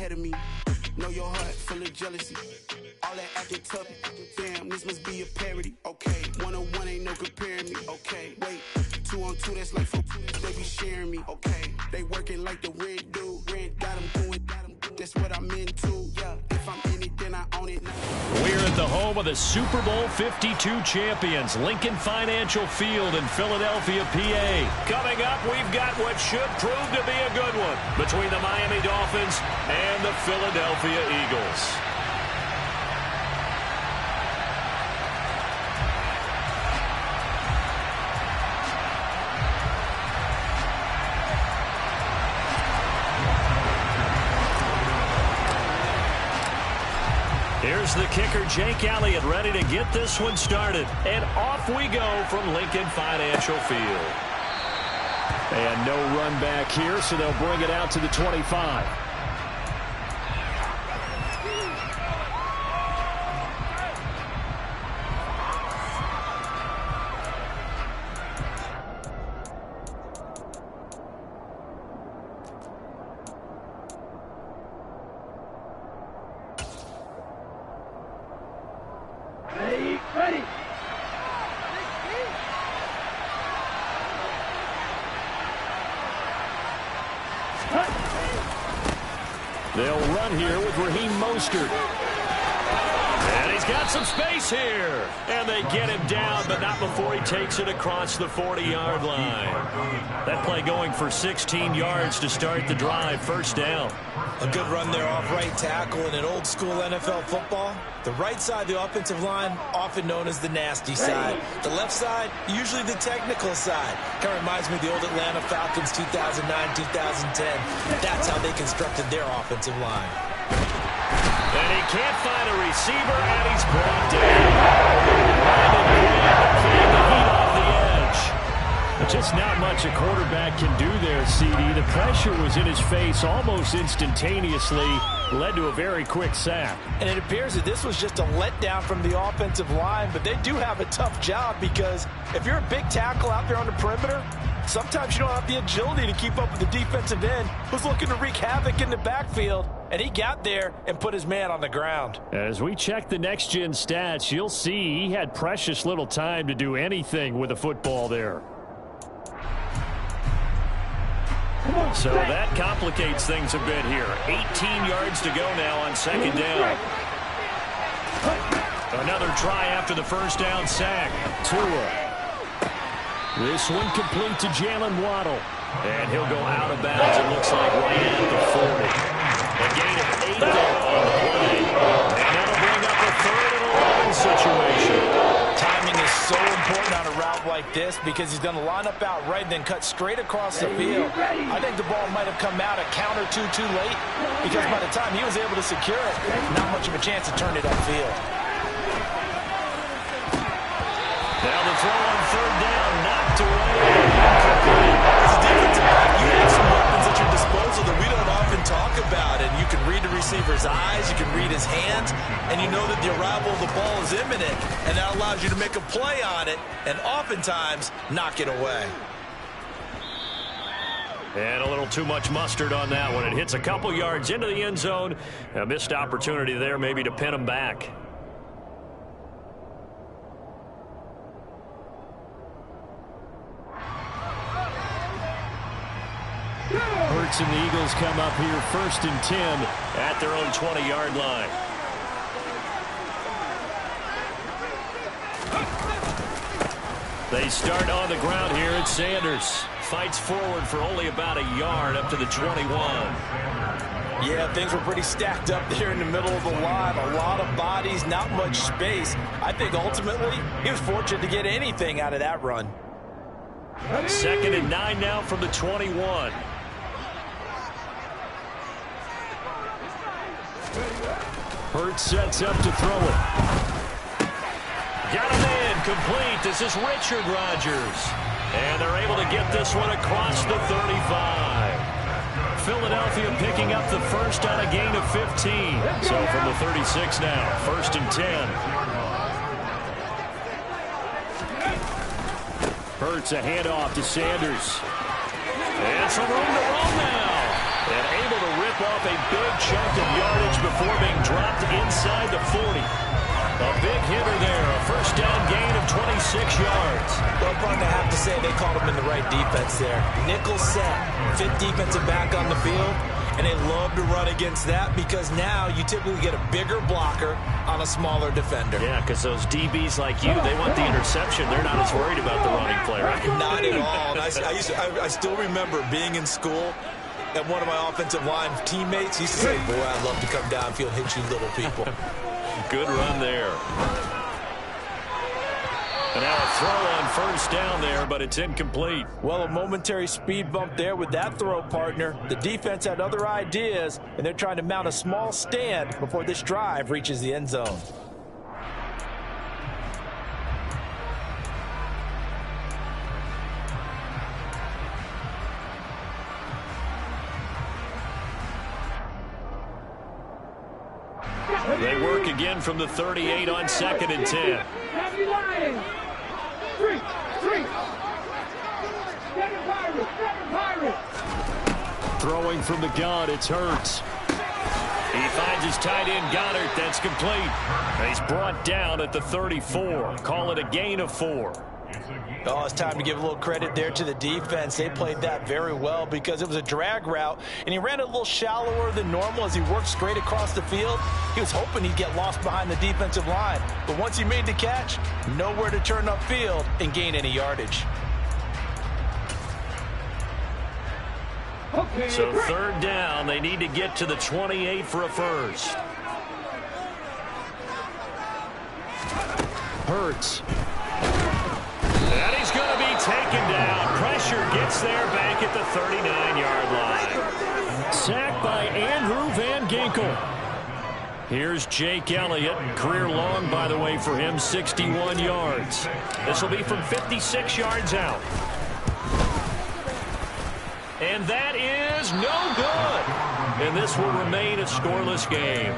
ahead of me. Know your heart full of jealousy. All that acting tough. Damn, this must be a parody. Okay, 1-on-1 ain't no comparing me. Okay, wait, 2-on-2, that's like 4. They be sharing me. Okay, they working like the rent do. Rent got them doing. That's what I'm into. Yeah, if I'm in it, then I own it. We're at the home of the Super Bowl 52 champions, Lincoln Financial Field in Philadelphia, PA. Coming up, we've got what should prove to be a good one between the Miami Dolphins and the Philadelphia Eagles. Here's the kicker, Jake Elliott, ready to get this one started. And off we go from Lincoln Financial Field. And no run back here, so they'll bring it out to the 25. They'll run here with Raheem Mostert. And he's got some space here. And they get him down, but not before he takes it across the 40-yard line. That play going for 16 yards to start the drive. First down. A good run there off right tackle in an old-school NFL football. The right side of the offensive line, often known as the nasty side. The left side, usually the technical side. Kind of reminds me of the old Atlanta Falcons 2009-2010. That's how they constructed their offensive line. And he can't find a receiver, and he's brought down. Brandon Graham applying the heat off the edge. Just not much a quarterback can do there, CD. The pressure was in his face almost instantaneously, led to a very quick sack. And it appears that this was just a letdown from the offensive line, but they do have a tough job because if you're a big tackle out there on the perimeter, sometimes you don't have the agility to keep up with the defensive end who's looking to wreak havoc in the backfield, and he got there and put his man on the ground. As we check the next-gen stats, you'll see he had precious little time to do anything with the football there. So that complicates things a bit here. 18 yards to go now on second down. Another try after the first down sack. Tua. This one complete to Jalen Waddle. And he'll go out of bounds, it looks like, right at the 40. A gain of 8 there on the play. And that'll bring up a 3rd and 11 situation. Timing is so important on a route like this because he's going to line up out right and then cut straight across the field. I think the ball might have come out a count or two too late because by the time he was able to secure it, not much of a chance to turn it upfield. Now the throw on 3rd down, knocked away. As a defensive back, you have some weapons at your disposal that we don't often talk about. And you can read the receiver's eyes, you can read his hands, and you know that the arrival of the ball is imminent. And that allows you to make a play on it and oftentimes knock it away. And a little too much mustard on that one. It hits a couple yards into the end zone. A missed opportunity there maybe to pin him back. Hurts and the Eagles come up here 1st and 10 at their own 20-yard line. They start on the ground here at Sanders. Fights forward for only about a yard up to the 21. Yeah, things were pretty stacked up there in the middle of the line. A lot of bodies, not much space. I think ultimately he was fortunate to get anything out of that run. 2nd and 9 now from the 21. Hurts sets up to throw it. Got him in, complete. This is Richard Rodgers. And they're able to get this one across the 35. Philadelphia picking up the first on a gain of 15. So from the 36 now, 1st and 10. Hurts a handoff to Sanders. And some room to roll now. And able to rip rip off a big chunk of yardage before being dropped inside the 40. A big hitter there, a first down gain of 26 yards. Well, partner, I have to say they called him in the right defense there. Nickel set, fifth defensive back on the field, and they love to run against that because now you typically get a bigger blocker on a smaller defender. Yeah, because those DBs like you, they want the interception. They're not as worried about the running play, right? Not at all. And I still remember being in school, and one of my offensive line teammates used to say, boy, I'd love to come downfield and hit you little people. Good run there. And now a throw on first down there, but it's incomplete. Well, a momentary speed bump there with that throw, partner. The defense had other ideas, and they're trying to mount a small stand before this drive reaches the end zone. They work again from the 38 on 2nd and 10. Throwing from the gun, it's Hurts. He finds his tight end, Goddard. That's complete. And he's brought down at the 34. Call it a gain of 4. Oh, it's time to give a little credit there to the defense. They played that very well because it was a drag route, and he ran it a little shallower than normal as he worked straight across the field. He was hoping he'd get lost behind the defensive line, but once he made the catch, nowhere to turn upfield and gain any yardage. So 3rd down, they need to get to the 28 for a first. Hurts. And he's going to be taken down. Pressure gets there back at the 39-yard line. Sacked by Andrew Van Ginkel. Here's Jake Elliott. Career long, by the way, for him, 61 yards. This will be from 56 yards out. And that is no good. And this will remain a scoreless game.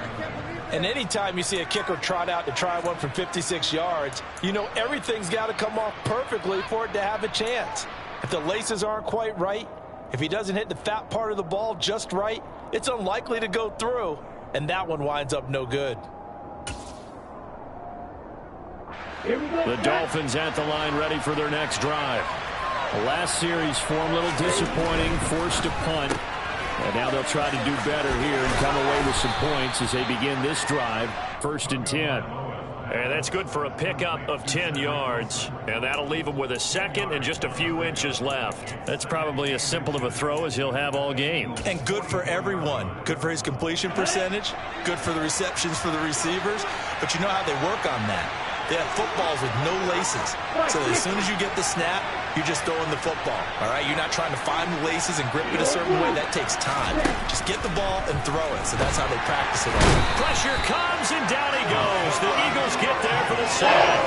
And anytime you see a kicker trot out to try one from 56 yards, you know everything's got to come off perfectly for it to have a chance. If the laces aren't quite right, if he doesn't hit the fat part of the ball just right, it's unlikely to go through. And that one winds up no good. The Dolphins at the line ready for their next drive. The last series form a little disappointing, forced to punt. And now they'll try to do better here and come away with some points as they begin this drive, 1st and 10. And that's good for a pickup of 10 yards. And that'll leave him with a second and just a few inches left. That's probably as simple of a throw as he'll have all game. And good for everyone. Good for his completion percentage. Good for the receptions for the receivers. But you know how they work on that. They have footballs with no laces. So as soon as you get the snap, you're just throwing the football. All right? You're not trying to find the laces and grip it a certain way. That takes time. Just get the ball and throw it. So that's how they practice it all. Pressure comes, and down he goes. The Eagles get there for the sack.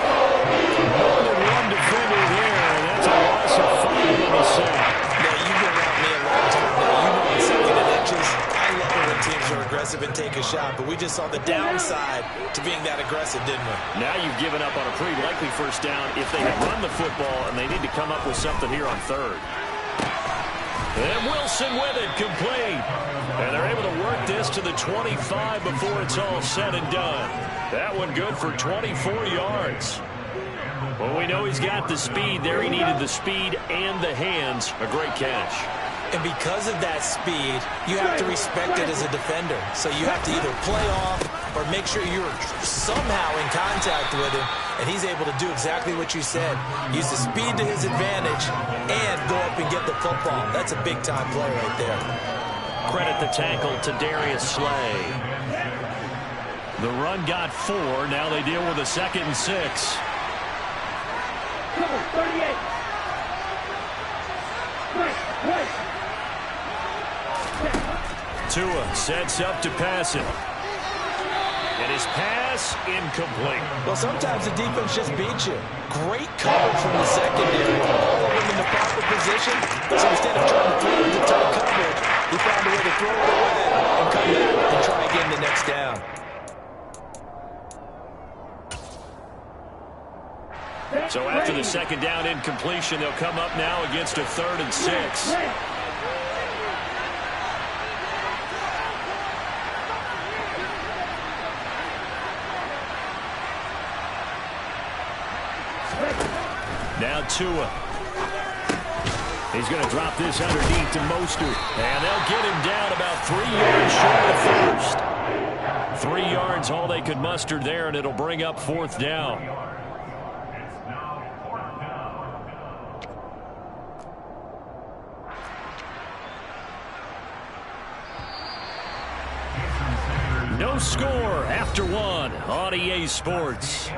More than one defender there, and that's a loss of 5 on the sack. Now, you've been around me a long time now. You know in 2nd and inches, I love it when teams are aggressive and take a shot. But we just saw the downside to being that aggressive, didn't we? Now you've given up on a pretty likely first down if they had run the football, and they need to come up with something here on 3rd. And Wilson with it, complete. And they're able to work this to the 25 before it's all said and done. That one good for 24 yards. Well, we know he's got the speed there. He needed the speed and the hands. A great catch. And because of that speed, you have to respect it as a defender. So you have to either play off or make sure you're somehow in contact with him, and he's able to do exactly what you said. Use the speed to his advantage and go up and get the football. That's a big-time play right there. Credit the tackle to Darius Slay. The run got 4. Now they deal with a 2nd and 6. 38. Right. Tua sets up to pass it. And his pass incomplete. Well, sometimes the defense just beats you. Great coverage from the secondary. All of them in the proper position. So instead of trying to throw into tight coverage, he found a way to throw it away and come back and try again the next down. So after the 2nd down incompletion, they'll come up now against a 3rd and 6. Now Tua. He's going to drop this underneath to Mostert. And they'll get him down about 3 yards short of first. 3 yards all they could muster there, and it'll bring up 4th down. No score after 1 on EA Sports.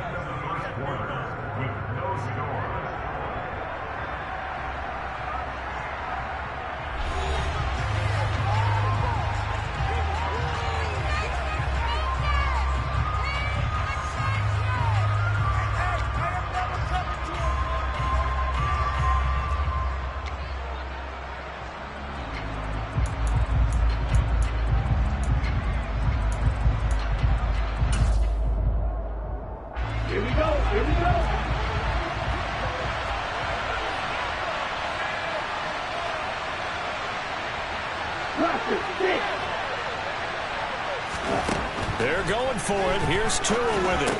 They're going for it. Here's Tua with it.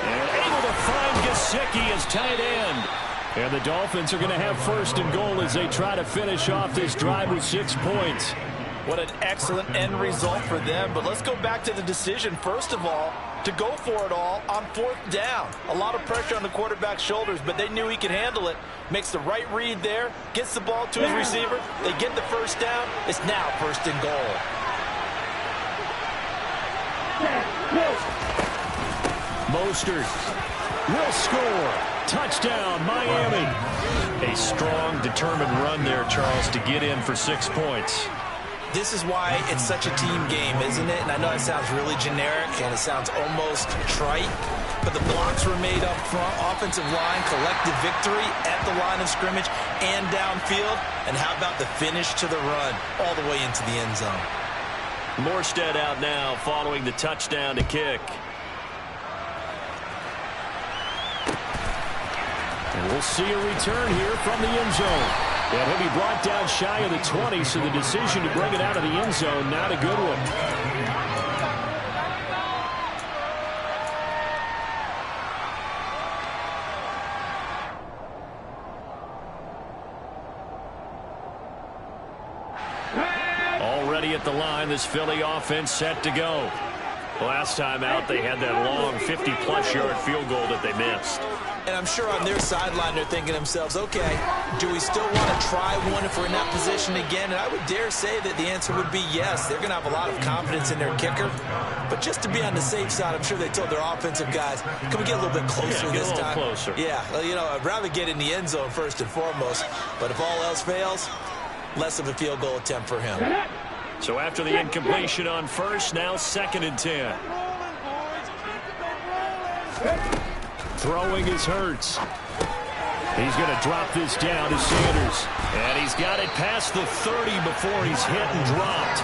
And able to find Gesicki as tight end. And the Dolphins are going to have 1st and goal as they try to finish off this drive with 6 points. What an excellent end result for them. But let's go back to the decision, first of all, to go for it all on 4th down. A lot of pressure on the quarterback's shoulders, but they knew he could handle it. Makes the right read there, gets the ball to his receiver. They get the 1st down. It's now 1st and goal. Mostert will score. Touchdown, Miami. A strong, determined run there, Charles, to get in for 6 points. This is why it's such a team game, isn't it? And I know it sounds really generic and it sounds almost trite, but the blocks were made up front. Offensive line, collective victory at the line of scrimmage and downfield. And how about the finish to the run all the way into the end zone? Morstead out now following the touchdown to kick. And we'll see a return here from the end zone. And he'll be brought down shy of the 20, so the decision to bring it out of the end zone, not a good one. Already at the line, this Philly offense set to go. Last time out, they had that long 50-plus yard field goal that they missed. And I'm sure on their sideline they're thinking to themselves, okay, do we still want to try one if we're in that position again? And I would dare say that the answer would be yes. They're going to have a lot of confidence in their kicker. But just to be on the safe side, I'm sure they told their offensive guys, can we get a little bit closer this time? Closer. Yeah, well, you know, I'd rather get in the end zone first and foremost. But if all else fails, less of a field goal attempt for him. So after the incompletion on 1st, now 2nd and 10. Throwing is Hurts. He's going to drop this down to Sanders. And he's got it past the 30 before he's hit and dropped.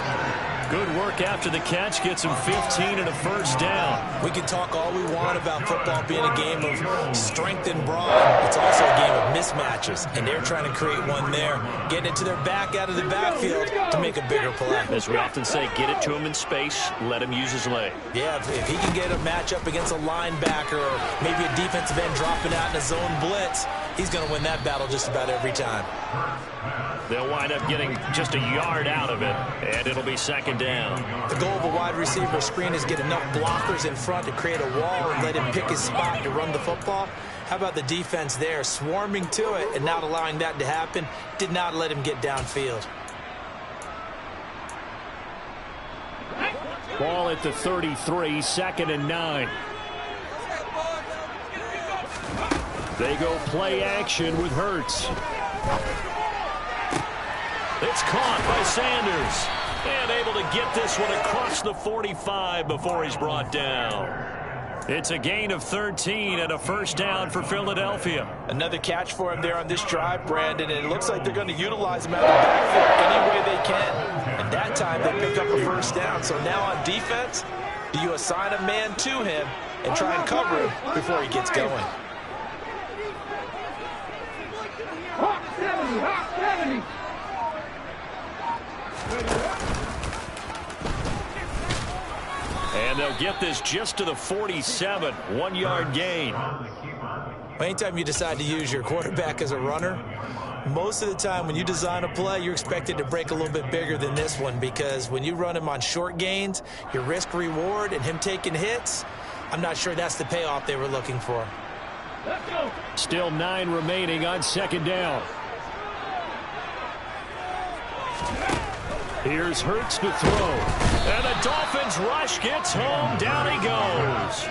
Good work after the catch. Gets him 15 and a 1st down. We can talk all we want about football being a game of strength and brawn. It's also a game of mismatches, and they're trying to create one there. Getting it to their back out of the backfield to make a bigger play. As we often say, get it to him in space. Let him use his leg. Yeah, if he can get a matchup against a linebacker or maybe a defensive end dropping out in a zone blitz, he's going to win that battle just about every time. They'll wind up getting just a yard out of it, and it'll be 2nd down. The goal of a wide receiver screen is get enough blockers in front to create a wall and let him pick his spot to run the football. How about the defense there, swarming to it and not allowing that to happen? Did not let him get downfield. Ball at the 33, 2nd and 9. They go play action with Hurts. It's caught by Sanders. And able to get this one across the 45 before he's brought down. It's a gain of 13 and a 1st down for Philadelphia. Another catch for him there on this drive, Brandon, and it looks like they're going to utilize him out of the backfield any way they can. And that time they pick up a 1st down. So now on defense, do you assign a man to him and try and cover him before he gets going? Hawk 70, Hawk 70. And they'll get this just to the 47, 1-yard gain. Anytime you decide to use your quarterback as a runner, most of the time when you design a play, you're expected to break a little bit bigger than this one, because when you run him on short gains, your risk-reward and him taking hits, I'm not sure that's the payoff they were looking for. Still 9 remaining on second down. Here's Hurts to throw. And the Dolphins rush gets home. Down he goes.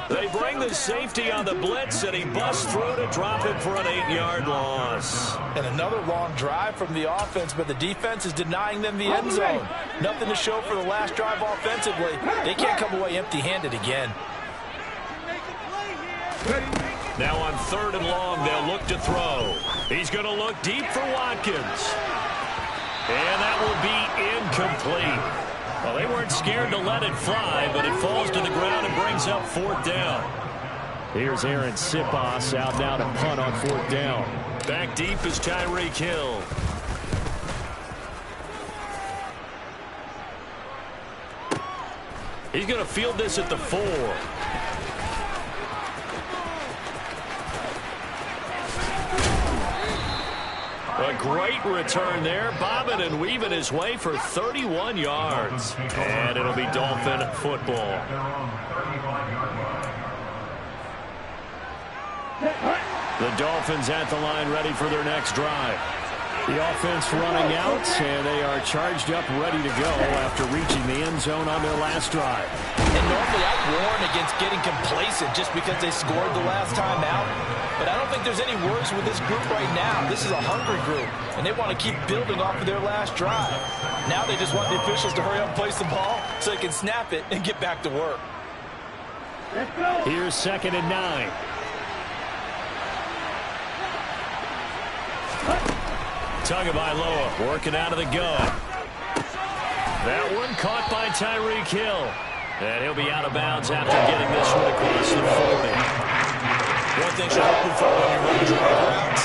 They bring the safety on the blitz, and he busts through to drop it for an 8-yard loss. And another long drive from the offense, but the defense is denying them the end zone. Nothing to show for the last drive offensively. They can't come away empty-handed again. Now on 3rd and long, they'll look to throw. He's going to look deep for Watkins. And that will be incomplete. Well, they weren't scared to let it fly, but it falls to the ground and brings up 4th down. Here's Aaron Siposs out now to punt on 4th down. Back deep is Tyreek Hill. He's going to field this at the 4. A great return there, bobbing and weaving his way for 31 yards. And it'll be Dolphin football. The Dolphins at the line, ready for their next drive. The offense running out, and they are charged up, ready to go after reaching the end zone on their last drive. And normally I warn against getting complacent just because they scored the last time out. But I don't think there's any worries with this group right now. This is a hungry group, and they want to keep building off of their last drive. Now they just want the officials to hurry up and place the ball so they can snap it and get back to work. Here's 2nd and 9. Tagovailoa working out of the gun. That one caught by Tyreek Hill. And he'll be out of bounds after getting this one across the 40. One thing you're hoping for when you're running drag routes,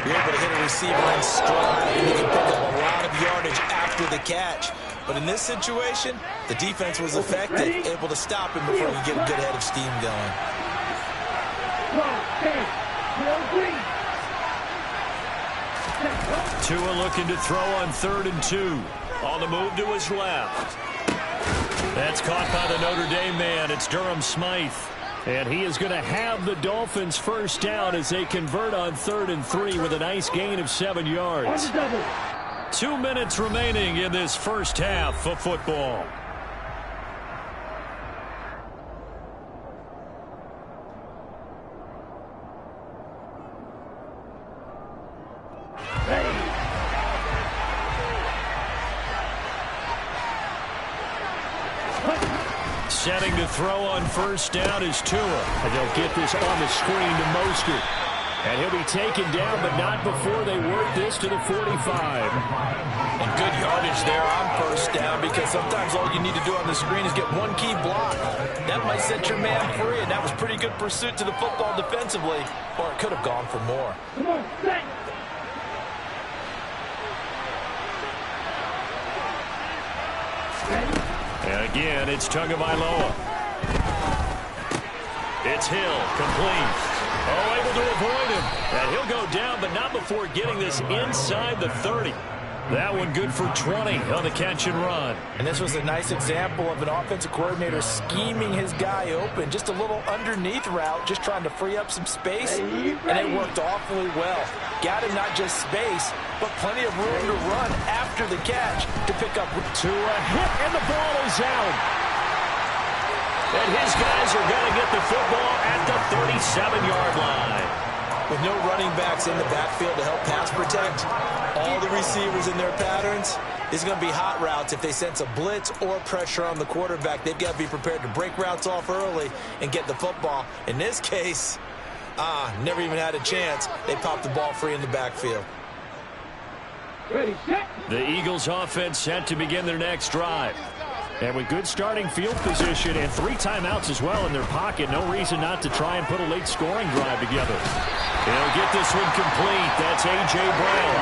you're able to hit a receiver in stride, and you can pick up a lot of yardage after the catch. But in this situation, the defense was effective, able to stop him before he get a good head of steam going. Tua looking to throw on 3rd and 2. On the move to his left. That's caught by the Notre Dame man. It's Durham Smythe. And he is going to have the Dolphins' first down as they convert on 3rd and 3 with a nice gain of 7 yards. 2 minutes remaining in this first half of football. Setting to throw on 1st down is Tua. And they'll get this on the screen to Mostert. And he'll be taken down, but not before they work this to the 45. And good yardage there on 1st down, because sometimes all you need to do on the screen is get one key block. That might set your man free, and that was pretty good pursuit to the football defensively. Or it could have gone for more. Come on, set. And again, it's Tagovailoa. It's Hill, complete. Oh, able to avoid him. And he'll go down, but not before getting this inside the 30. That one good for 20 on the catch and run. And this was a nice example of an offensive coordinator scheming his guy open. Just a little underneath route, just trying to free up some space. And it worked awfully well. Got him not just space, but plenty of room to run after the catch to pick up. To a hit, and the ball is out. And his guys are going to get the football at the 37-yard line. With no running backs in the backfield to help pass protect, all the receivers in their patterns, it's going to be hot routes. If they sense a blitz or pressure on the quarterback, they've got to be prepared to break routes off early and get the football. In this case, never even had a chance. They popped the ball free in the backfield. Ready, set. The Eagles offense set to begin their next drive. And with good starting field position and 3 timeouts as well in their pocket, no reason not to try and put a late scoring drive together. He'll get this one complete. That's A.J. Brown.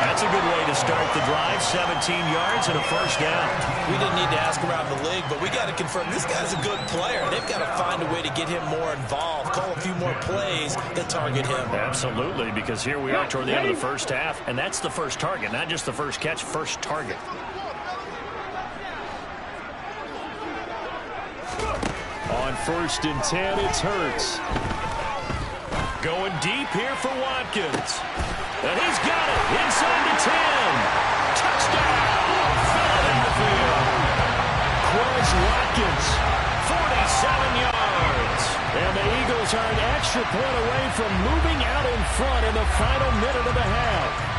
That's a good way to start the drive. 17 yards and a first down. We didn't need to ask around the league, but we got to confirm this guy's a good player. They've got to find a way to get him more involved, call a few more plays that target him. Absolutely, because here we are toward the end of the first half, and that's the first target, not just the first catch, first target. On 1st and 10, it's Hurts. Going deep here for Watkins. And he's got it inside the 10. Touchdown! Philadelphia. Quez Watkins, 47 yards. And the Eagles are an extra point away from moving out in front in the final minute of the half.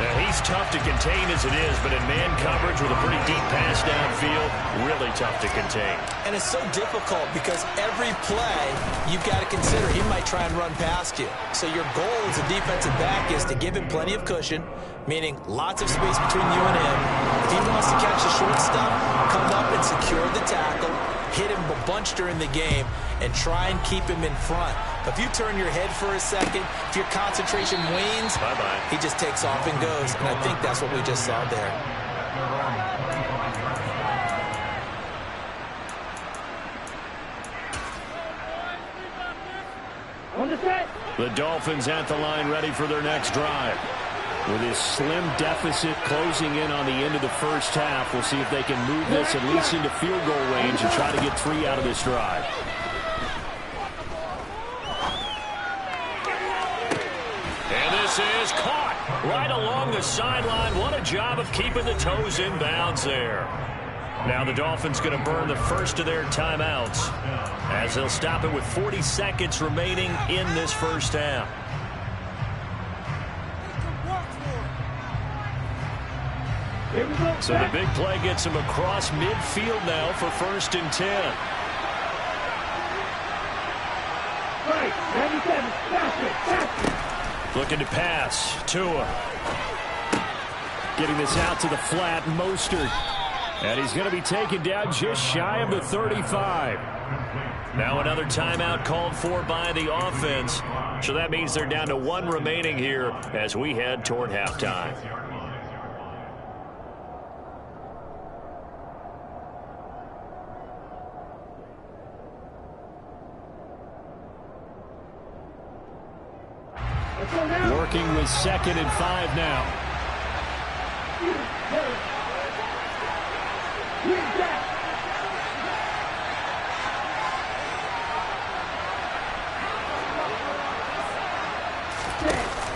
Now, he's tough to contain as it is, but in man coverage with a pretty deep pass downfield, really tough to contain. And it's so difficult because every play you've got to consider he might try and run past you. So your goal as a defensive back is to give him plenty of cushion, meaning lots of space between you and him. If he wants to catch the short stuff, come up and secure the tackle, hit him a bunch during the game, and try and keep him in front. If you turn your head for a second, if your concentration wanes, bye-bye. He just takes off and goes. And I think that's what we just saw there. The Dolphins at the line ready for their next drive. With this slim deficit closing in on the end of the first half, we'll see if they can move this at least into field goal range and try to get 3 out of this drive. And this is caught right along the sideline. What a job of keeping the toes in bounds there. Now the Dolphins going to burn the first of their timeouts as they'll stop it with 40 seconds remaining in this first half. So the big play gets him across midfield now for 1st and 10. Looking to pass. Tua. Getting this out to the flat. Mostert. And he's going to be taken down just shy of the 35. Now another timeout called for by the offense. So that means they're down to 1 remaining here as we head toward halftime. Working with 2nd and 5 now.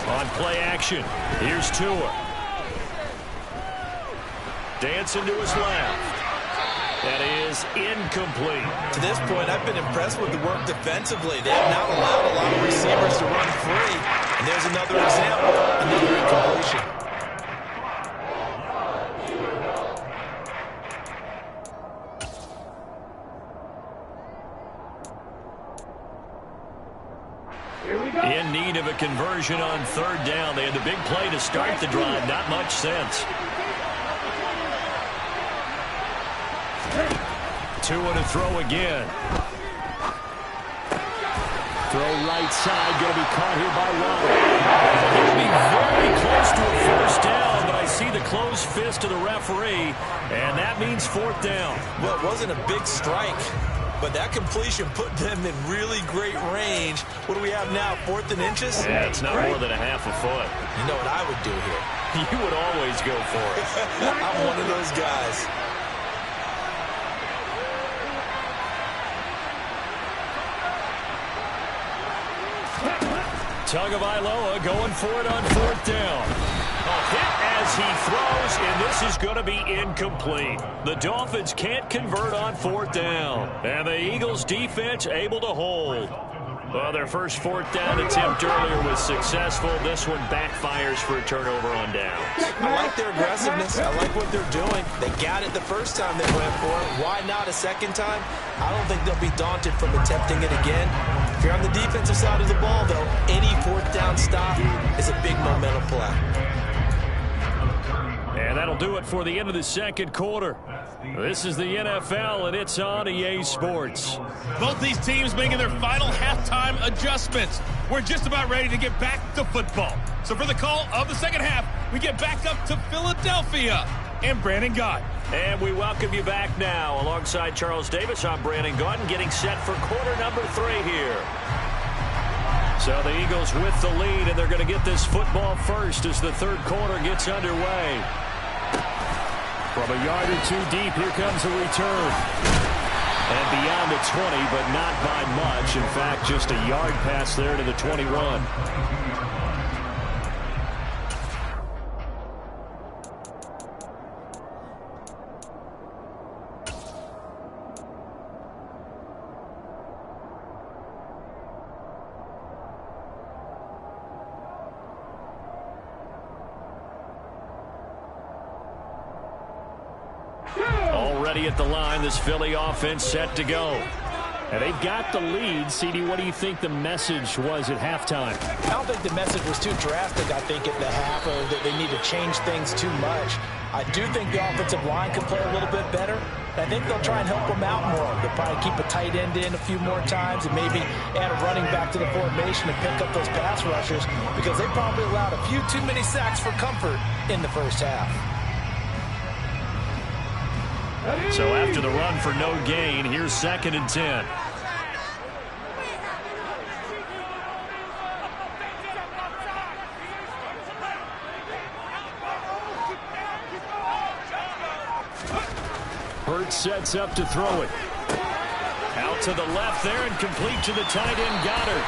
On play action, here's Tua. Dancing to his left. That is incomplete. To this point, I've been impressed with the work defensively. They have not allowed a lot of receivers to run free. And there's another example, another incompletion. In need of a conversion on 3rd down. They had the big play to start the drive. Not much sense. Tua to throw again. Throw right side. Going to be caught here by Waddle. Going to be very close to a 1st down, but I see the closed fist of the referee, and that means 4th down. Well, it wasn't a big strike, but that completion put them in really great range. What do we have now, 4th and inches? Yeah, it's not more than a half a foot. You know what I would do here? You would always go for it. I'm one of those guys. Tagovailoa going for it on 4th down. A hit as he throws, and this is going to be incomplete. The Dolphins can't convert on 4th down. And the Eagles defense able to hold. Well, their first 4th down attempt earlier was successful. This one backfires for a turnover on downs. I like their aggressiveness. I like what they're doing. They got it the first time they went for it. Why not a second time? I don't think they'll be daunted from attempting it again. If you're on the defensive side of the ball, though, any 4th down stop is a big momentum play. And that'll do it for the end of the 2nd quarter. This is the NFL, and it's on EA Sports. Both these teams making their final halftime adjustments. We're just about ready to get back to football. So for the call of the second half, we get back up to Philadelphia and Brandon Gaudin. And we welcome you back now. Alongside Charles Davis, I'm Brandon Gaudin, getting set for quarter number 3 here. So the Eagles with the lead, and they're going to get this football first as the third quarter gets underway. From a yard or two deep, here comes a return. And beyond the 20, but not by much. In fact, just a yard pass there to the 21. Already at the line, this Philly offense set to go. And they've got the lead. CD, what do you think the message was at halftime? I don't think the message was too drastic, I think, at the half, or that they need to change things too much. I do think the offensive line can play a little bit better. I think they'll try and help them out more. They'll probably keep a tight end in a few more times and maybe add a running back to the formation and pick up those pass rushers, because they probably allowed a few too many sacks for comfort in the first half. So after the run for no gain, here's 2nd and 10. Hurts sets up to throw it. Out to the left there and complete to the tight end Goddard.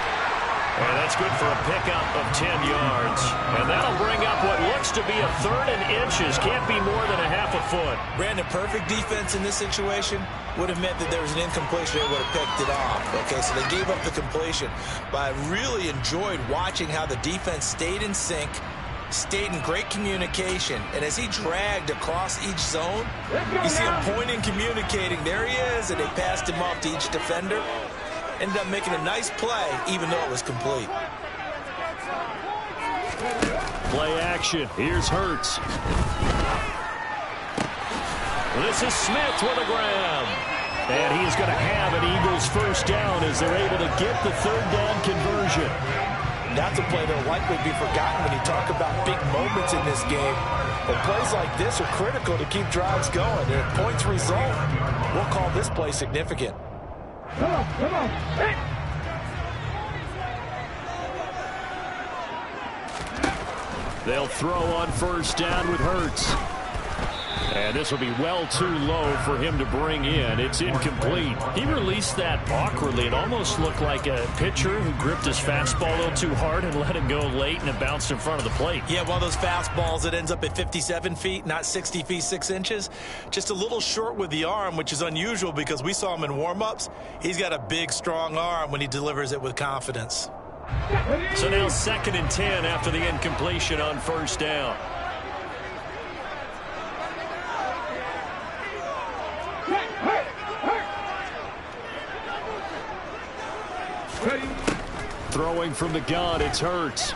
And that's good for a pickup of 10 yards. And that'll bring up what looks to be a 3rd and inches. Can't be more than a half a foot. Brandon, perfect defense in this situation would have meant that there was an incompletion. They would have picked it off. Okay, so they gave up the completion. But I really enjoyed watching how the defense stayed in sync, stayed in great communication. And as he dragged across each zone, you see him pointing, communicating. There he is, and they passed him off to each defender. Ended up making a nice play, even though it was complete. Play action. Here's Hurts. This is Smith with a grab. And he is going to have an Eagles first down as they're able to get the 3rd down conversion. That's a play that'll likely be forgotten when you talk about big moments in this game. But plays like this are critical to keep drives going. And if points result, we'll call this play significant. Come on. Hey. They'll throw on first down with Hurts. And this will be well too low for him to bring in. It's incomplete. He released that awkwardly. It almost looked like a pitcher who gripped his fastball a little too hard and let it go late, and it bounced in front of the plate. Yeah, one of those fastballs that ends up at 57 feet, not 60 feet 6 inches. Just a little short with the arm, which is unusual because we saw him in warm-ups. He's got a big, strong arm when he delivers it with confidence. So now 2nd and 10 after the incompletion on first down. Throwing from the gun, it's Hurts.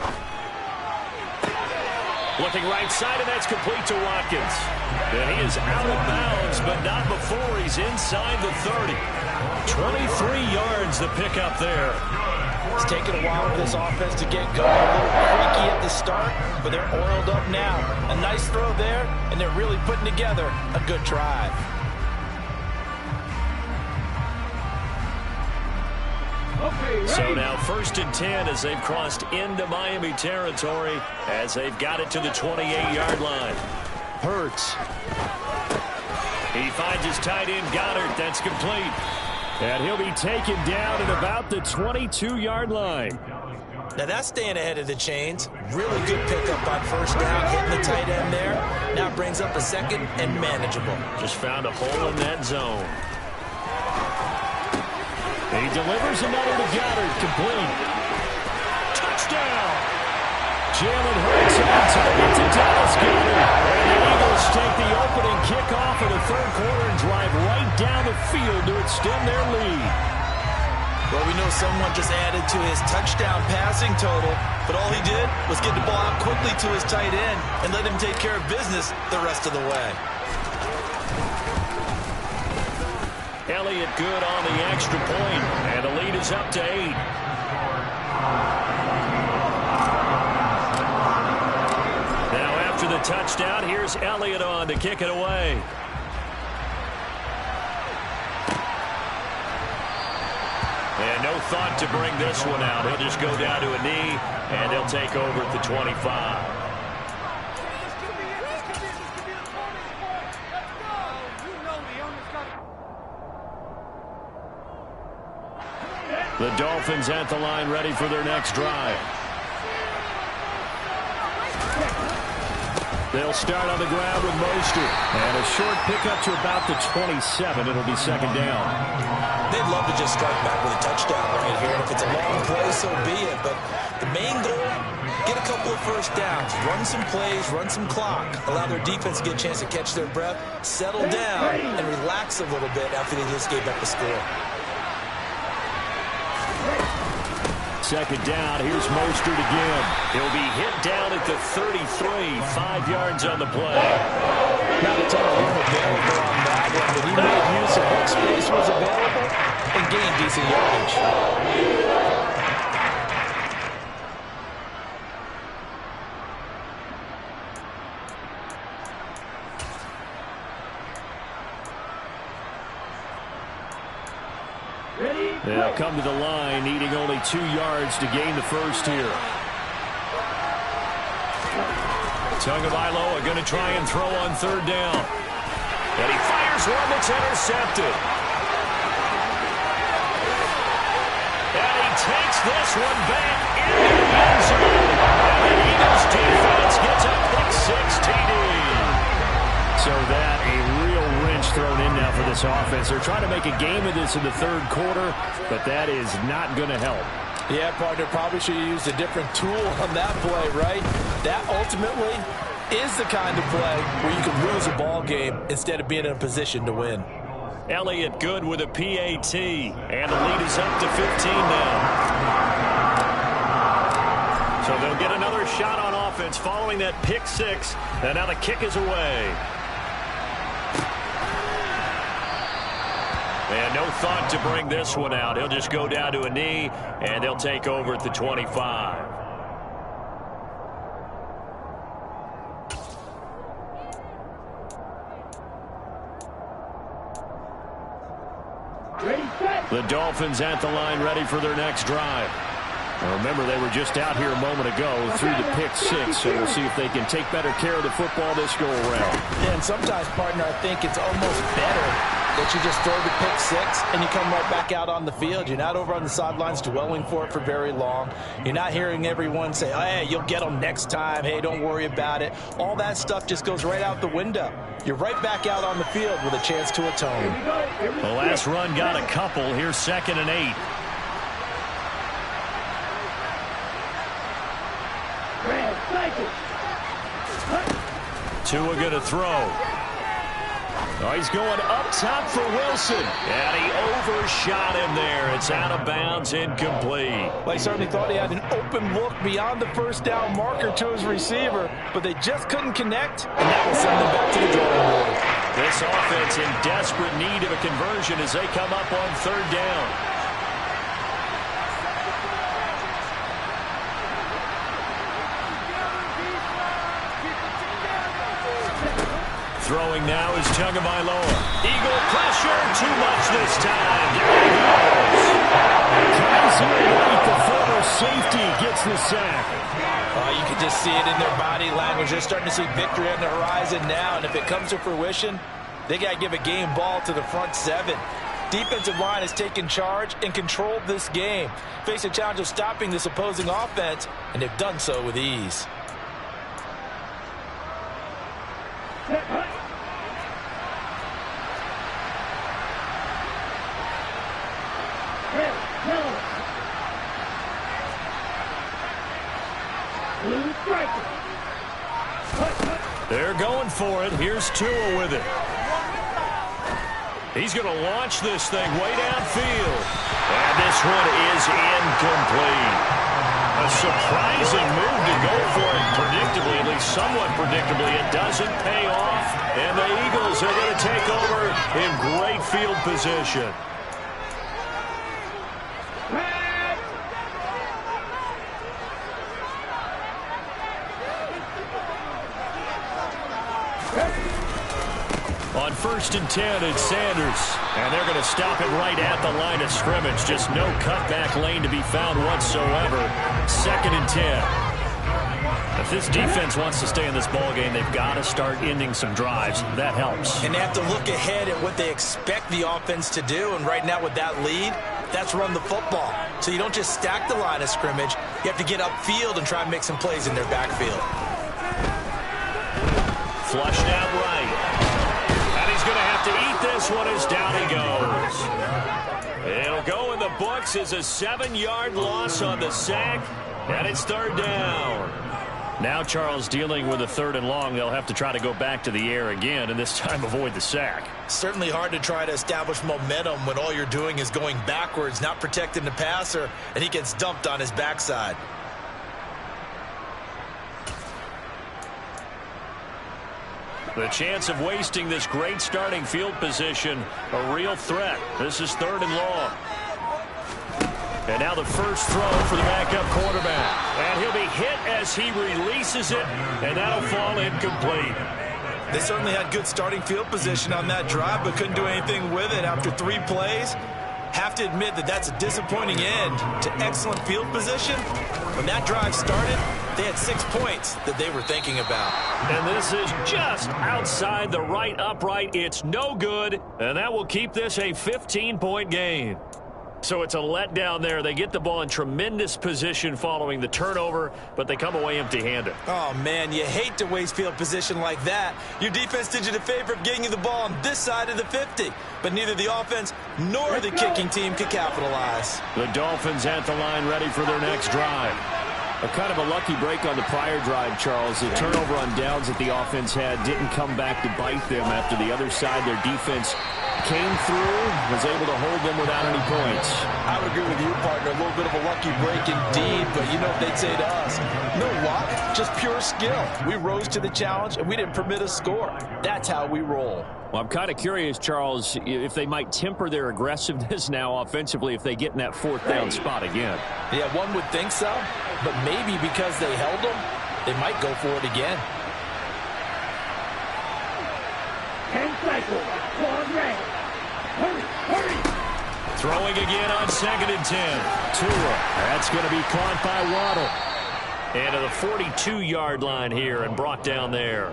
Looking right side, and that's complete to Watkins. And he is out of bounds, but not before he's inside the 30. 23 yards the pickup there. It's taken a while for this offense to get going. A little creaky at the start, but they're oiled up now. A nice throw there, and they're really putting together a good drive. So now 1st and 10 as they've crossed into Miami territory as they've got it to the 28-yard line. Hurts. He finds his tight end Goddard. That's complete. And he'll be taken down at about the 22-yard line. Now that's staying ahead of the chains. Really good pickup on first down, hitting the tight end there. Now brings up a 2nd and manageable. Just found a hole in that zone. He delivers another to Goddard, complete. Touchdown! Jalen Hurts on target to Dallas Goedert. And the Eagles take the opening kickoff of the 3rd quarter and drive right down the field to extend their lead. Well, we know someone just added to his touchdown passing total, but all he did was get the ball out quickly to his tight end and let him take care of business the rest of the way. Elliott good on the extra point, and the lead is up to 8. Now after the touchdown, here's Elliott on to kick it away. And no thought to bring this one out. He'll just go down to a knee, and they'll take over at the 25. The Dolphins at the line, ready for their next drive. They'll start on the ground with Mostert. And a short pickup to about the 27. It'll be second down. They'd love to just strike back with a touchdown right here. And if it's a long play, so be it. But the main goal, get a couple of first downs. Run some plays, run some clock. Allow their defense to get a chance to catch their breath, settle down, and relax a little bit after they just gave up a score. Second down, here's Mostert again. He'll be hit down at the 33, 5 yards on the play. Not a ton of room available on that one, but he made use of what space was available and gained decent yardage. They'll come to the line, needing only 2 yards to gain the first here. Tagovailoa going to try and throw on third down. And he fires one that's intercepted. And he takes this one back into the end zone. And the Eagles defense gets a pick 6 TD. So that a real wrench thrown in now for this offense. They're trying to make a game of this in the third quarter, but that is not going to help. Yeah, partner, probably should have used a different tool on that play, right? That ultimately is the kind of play where you can lose a ball game instead of being in a position to win. Elliott good with a PAT, and the lead is up to 15 now. So they'll get another shot on offense following that pick 6, and now the kick is away. And no thought to bring this one out. He'll just go down to a knee, and they'll take over at the 25. The Dolphins at the line, ready for their next drive. Now remember, they were just out here a moment ago through the pick 6, so we'll see if they can take better care of the football this go around. Yeah, and sometimes, partner, I think it's almost better that you just throw the pick 6 and you come right back out on the field. You're not over on the sidelines dwelling for it for very long. You're not hearing everyone say, oh, hey, you'll get them next time. Hey, don't worry about it. All that stuff just goes right out the window. You're right back out on the field with a chance to atone. The last run got a couple. Here's 2nd and 8. Tua going to throw. Oh, he's going up top for Wilson. And he overshot him there. It's out of bounds, incomplete. Well, he certainly thought he had an open look beyond the first down marker to his receiver, but they just couldn't connect, and that will send them back to the drawing board. This offense in desperate need of a conversion as they come up on third down. Throwing now is Tagovailoa. Eagle pressure, too much this time. Kaiser White, the former safety, gets the sack. You can just see it in their body language. They're starting to see victory on the horizon now, and if it comes to fruition, they got to give a game ball to the front 7. Defensive line has taken charge and controlled this game. Face a challenge of stopping this opposing offense, and they've done so with ease. They're going for it. Here's Tua with it. He's going to launch this thing way downfield. And this one is incomplete. A surprising move to go for it predictably, at least somewhat predictably. It doesn't pay off, and the Eagles are going to take over in great field position. On 1st and 10, it's Sanders. And they're going to stop it right at the line of scrimmage. Just no cutback lane to be found whatsoever. 2nd and 10. If this defense wants to stay in this ballgame, they've got to start ending some drives. That helps. And they have to look ahead at what they expect the offense to do. And right now with that lead, that's run the football. So you don't just stack the line of scrimmage. You have to get upfield and try and make some plays in their backfield. Flushed out right. He's going to have to eat this one as down he goes. It'll go in the books as a 7-yard loss on the sack, and it's 3rd down. Now Charles dealing with a 3rd and long. They'll have to try to go back to the air again, and this time avoid the sack. Certainly hard to try to establish momentum when all you're doing is going backwards, not protecting the passer, and he gets dumped on his backside. The chance of wasting this great starting field position, a real threat. This is 3rd and long. And now the first throw for the backup quarterback. And he'll be hit as he releases it, and that'll fall incomplete. They certainly had good starting field position on that drive, but couldn't do anything with it after 3 plays. Have to admit that that's a disappointing end to excellent field position. When that drive started, they had 6 points that they were thinking about. And this is just outside the right upright. It's no good, and that will keep this a 15-point game. So it's a letdown there. They get the ball in tremendous position following the turnover, but they come away empty-handed. Oh, man, you hate to waste field position like that. Your defense did you the favor of getting you the ball on this side of the 50, but neither the offense nor the kicking team could capitalize. The Dolphins at the line ready for their next drive. A kind of a lucky break on the prior drive, Charles. The turnover on downs that the offense had didn't come back to bite them after the other side. Their defense came through, was able to hold them without any points. I would agree with you, partner. A little bit of a lucky break indeed, but you know what they'd say to us? No luck, just pure skill. We rose to the challenge, and we didn't permit a score. That's how we roll. Well, I'm kind of curious, Charles, if they might temper their aggressiveness now offensively if they get in that 4th down spot again. Yeah, one would think so, but maybe because they held them, they might go for it again. 10 cycles. Claws red. Hurry, hurry. Throwing again on 2nd and 10. Tua. That's going to be caught by Waddle. And to the 42-yard line here and brought down there.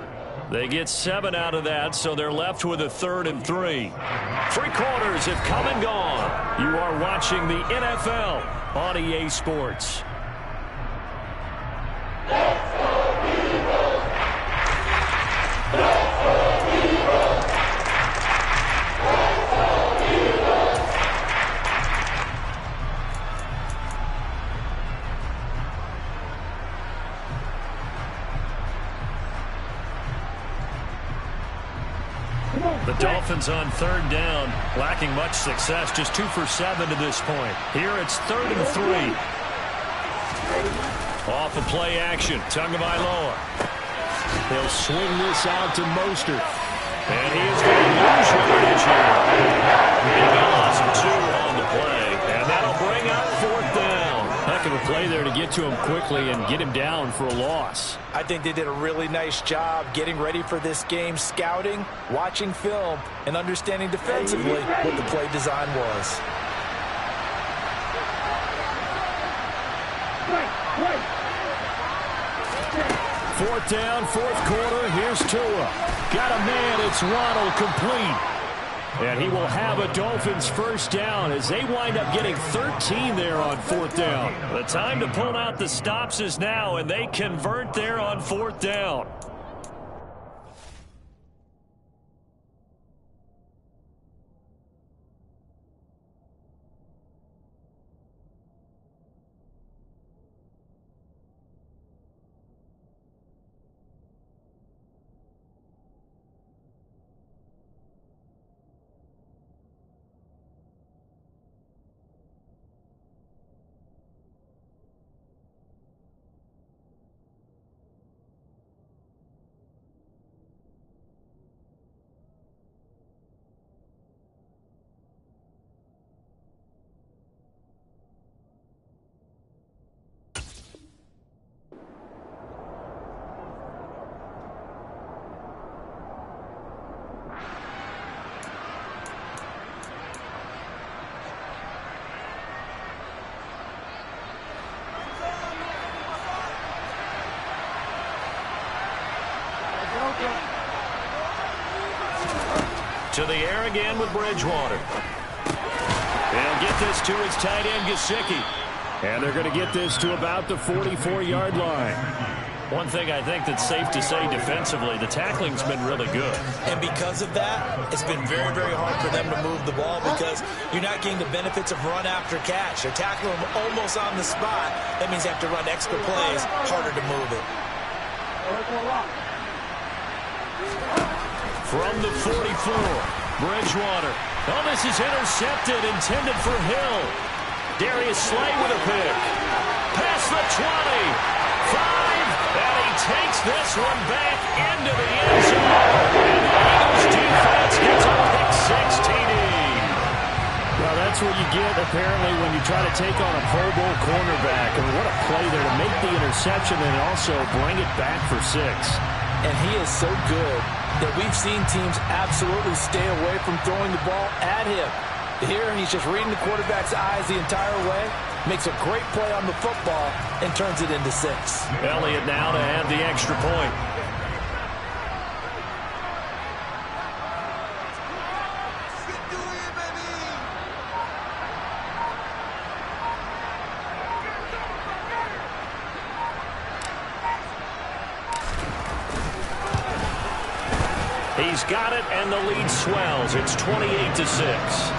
They get 7 out of that, so they're left with a 3rd and 3. 3 quarters have come and gone. You are watching the NFL on EA Sports. The Dolphins on 3rd down, lacking much success, just 2 for 7 to this point. Here it's 3rd and 3. Off of play action, Tagovailoa. He'll swing this out to Mostert. And he is going to lose yardage here. He lost 2 on the play, and that'll bring up 4th down. Heck of a play there to get to him quickly and get him down for a loss. I think they did a really nice job getting ready for this game, scouting, watching film, and understanding defensively what the play design was. Right. 4th down, 4th quarter. Here's Tua. Got a man. It's Waddle, complete. And he will have a Dolphins first down as they wind up getting 13 there on 4th down. The time to pull out the stops is now, and they convert there on 4th down. To the air again with Bridgewater. They'll get this to his tight end, Gesicki. And they're going to get this to about the 44-yard line. One thing I think that's safe to say defensively, the tackling's been really good. And because of that, it's been very, very hard for them to move the ball because you're not getting the benefits of run after catch. They're tackling them almost on the spot. That means they have to run extra plays, harder to move it. From the 44, Bridgewater. Oh, this is intercepted, intended for Hill. Darius Slay with a pick. Past the 20. 5, and he takes this one back into the end zone. And the Eagles defense gets a pick 6 TD. Well, that's what you get, apparently, when you try to take on a Pro Bowl cornerback. And what a play there to make the interception and also bring it back for 6. And he is so good that we've seen teams absolutely stay away from throwing the ball at him. Here, he's just reading the quarterback's eyes the entire way, makes a great play on the football, and turns it into 6. Elliott now to have the extra point. He's got it, and the lead swells. It's 28-6.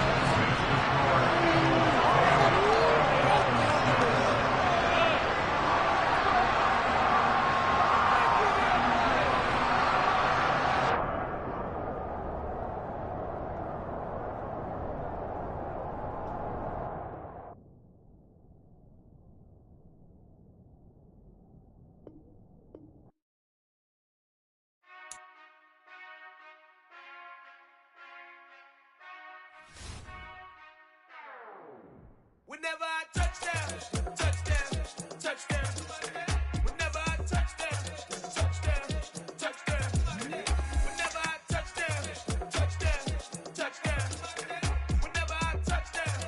Whenever I touchdown, touchdown, touchdown. Whenever I touchdown, touchdown, touchdown. Whenever I touchdown, touchdown, touchdown. Whenever I touchdown,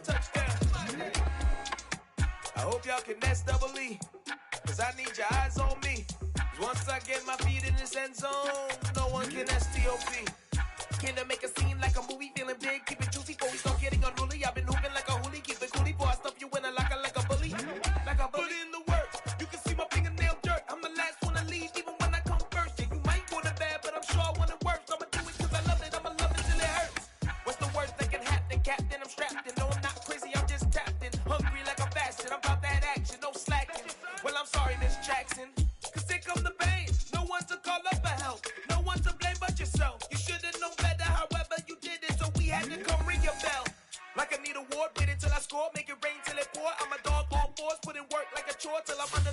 touchdown. I hope y'all can nest double E, cause I need your eyes on me. Once I get my feet in this end zone, no one can STOP. Can I make a scene like a movie, feeling big, keep it juicy before we start getting unruly. I've been hooping like a hoolie, keep it coolie before I stuff you in a locker like a bully. Like a bully. Put in the work, you can see my fingernail dirt. I'm the last one to leave, even when I come first. Yeah, you might want it bad, but I'm sure I want it worse. I'ma do it cause I love it, I'ma love it till it hurts. What's the worst that can happen, Captain? I'm strapped in, no I'm not crazy, I'm just tapped in. Hungry like a bastard, I'm about that action, no slacking. Well, I'm sorry, Miss Jackson, cause here come the pain. No one to call up for help, no one to blame but yourself. You should've known better, however you did it, so we had to come ring your bell. Like I need a ward, wait until I score, make it rain till it pour. I'm a dog on fours, put in work like a chore till I'm under.